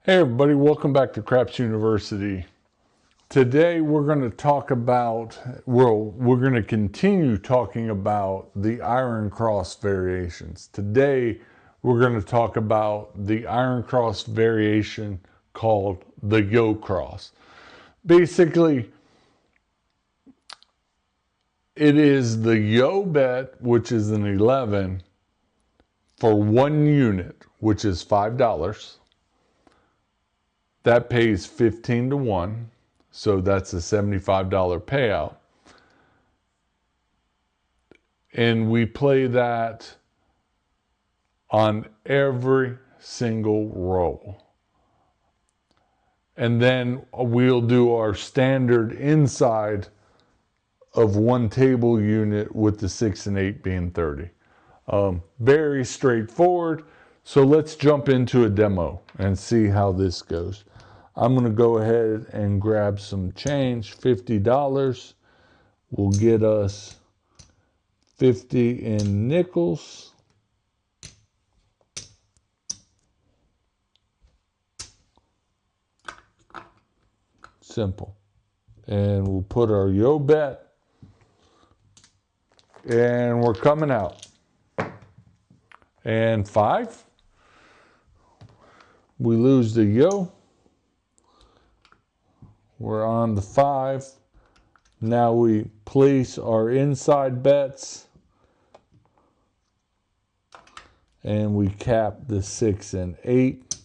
Hey everybody, welcome back to Craps University. Today we're going to talk about, we're going to continue talking about the iron cross variations. Today we're going to talk about the iron cross variation called the yo cross. Basically, it is the yo bet, which is an 11 for 1 unit, which is $5. That pays 15 to 1, so that's a $75 payout. And we play that on every single roll. And then we'll do our standard inside of 1 table unit with the 6 and 8 being 30. Very straightforward. So let's jump into a demo and see how this goes. I'm going to go ahead and grab some change, $50. Will get us 50 in nickels. Simple. And we'll put our yo bet. And we're coming out. And 5. We lose the yo. We're on the 5. Now we place our inside bets. And we cap the 6 and 8.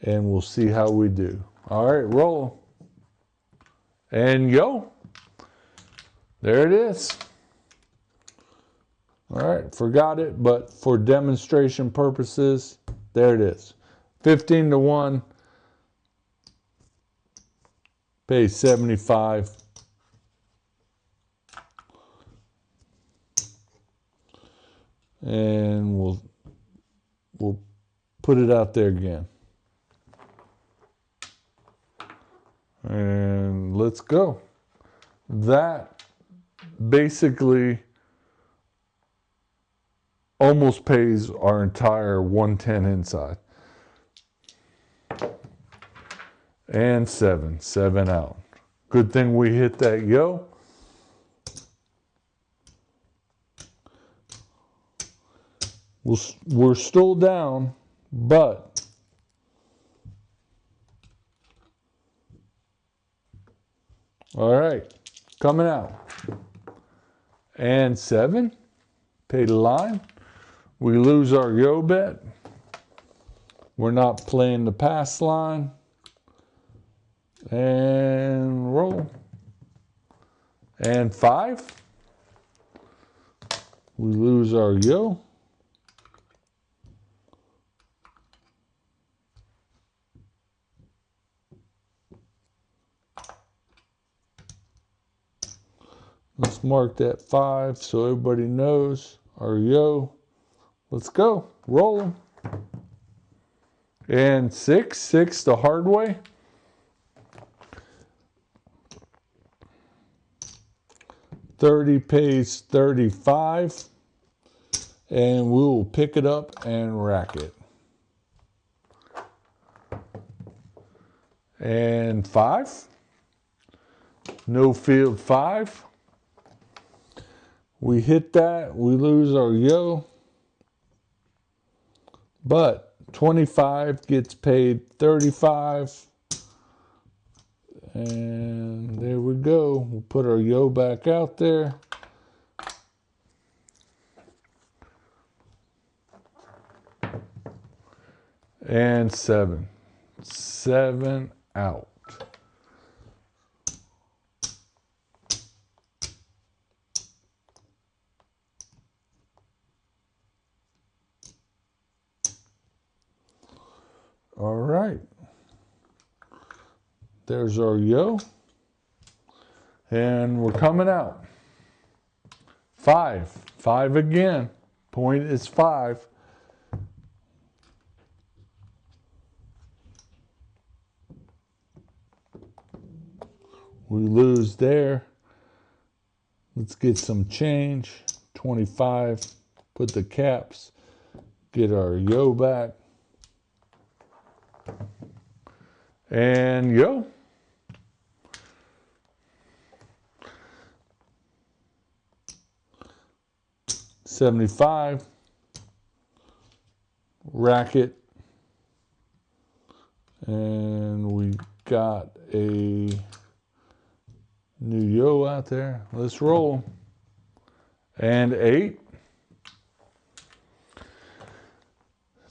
And we'll see how we do. All right, roll. And yo. There it is. All right, forgot it, but for demonstration purposes, there it is. 15 to 1. Pay 75. And we'll put it out there again. And let's go. That basically almost pays our entire 110 inside. And 7 out. Good thing we hit that yo. We're still down, but all right, coming out. And 7, pay the line. We lose our yo bet. We're not playing the pass line. And roll. And 5. We lose our yo. Let's mark that 5 so everybody knows our yo. Let's go. Roll them. And 6 the hard way. $30 pays 35, and we will pick it up and rack it. And 5, no field 5. We hit that, we lose our yo, but 25 gets paid 35. And there we go. We'll put our yo back out there. And 7 out. All right. There's our yo. And we're coming out. 5 again. Point is 5. We lose there. Let's get some change. 25. Put the caps. Get our yo back. And yo. $75. Racket. And we got a new yo out there. Let's roll. And 8.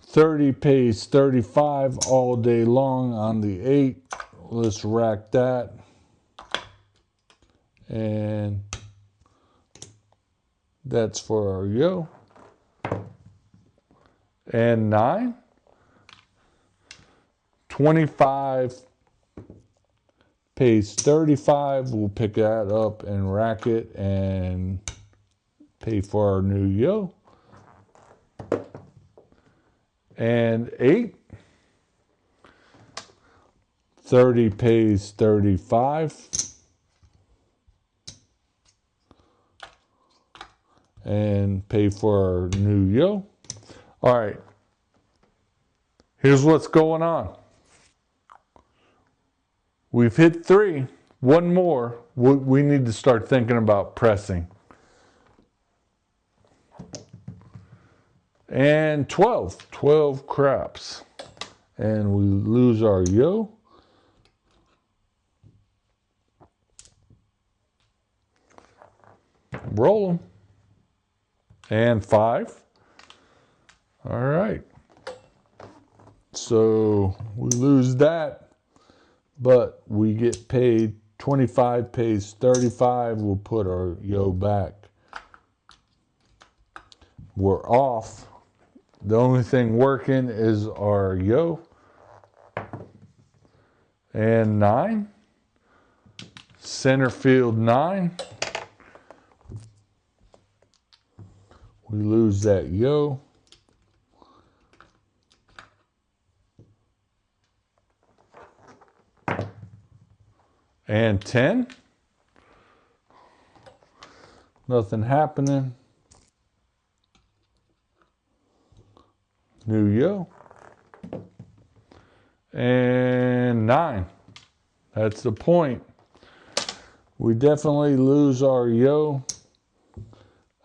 30 pays 35 all day long on the 8. Let's rack that. And that's for our yo. And 9. 25 pays 35. We'll pick that up and rack it and pay for our new yo. And 8. 30 pays 35. And pay for our new yo. All right. Here's what's going on. We've hit 3. One more. We need to start thinking about pressing. And 12. 12 craps. And we lose our yo. Roll them. And 5. All right. So we lose that, but we get paid. 25 pays 35. We'll put our yo back. We're off. The only thing working is our yo. And 9. Center field 9. We lose that yo. And 10. Nothing happening. New yo. And 9. That's the point. We definitely lose our yo.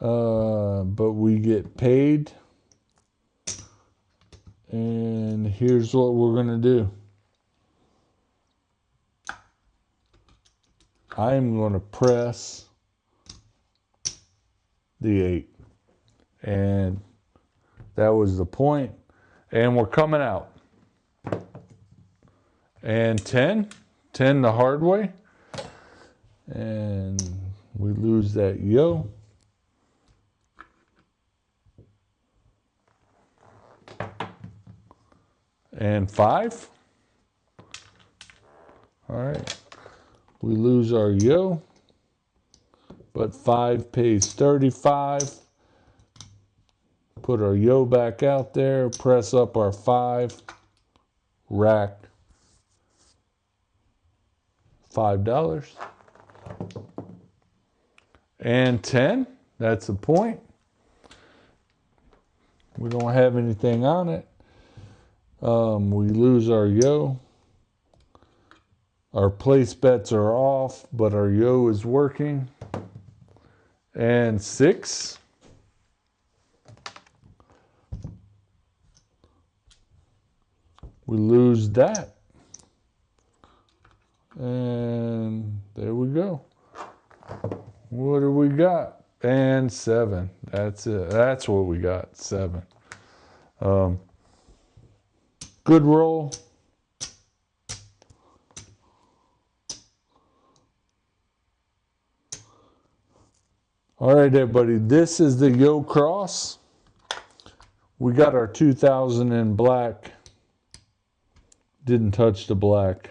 But we get paid. And here's what we're going to do. I'm going to press the 8. And that was the point. And we're coming out. And 10. 10 the hard way. And we lose that yo. And 5. All right. We lose our yo. But 5 pays 35. Put our yo back out there. Press up our 5. Rack $5. And 10. That's the point. We don't have anything on it. We lose our yo. Our place bets are off, but our yo is working. And 6. We lose that. And there we go. What do we got? And 7. That's it. That's what we got. 7. Good roll. All right, everybody. This is the yo cross. We got our 2000 in black. Didn't touch the black.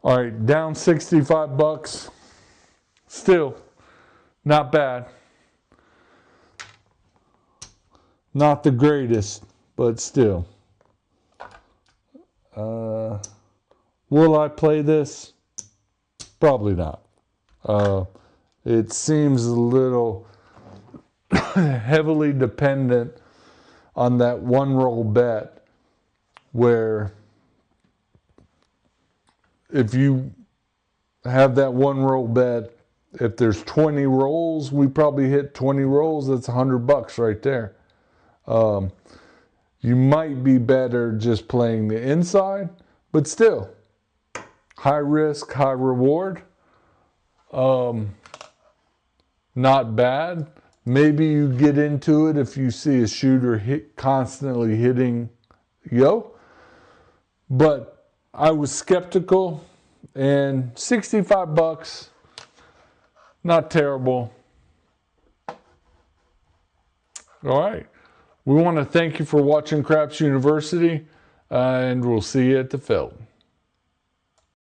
All right, down 65 bucks. Still, not bad. Not the greatest, but still. Will I play this? Probably not. It seems a little heavily dependent on that one roll bet, where if you have that one roll bet, if there's 20 rolls, we probably hit 20 rolls. That's $100 right there. You might be better just playing the inside, but still, high risk, high reward. Not bad. Maybe you get into it if you see a shooter constantly hitting yo. But I was skeptical, and $65, not terrible. All right. We want to thank you for watching Craps University, and we'll see you at the field.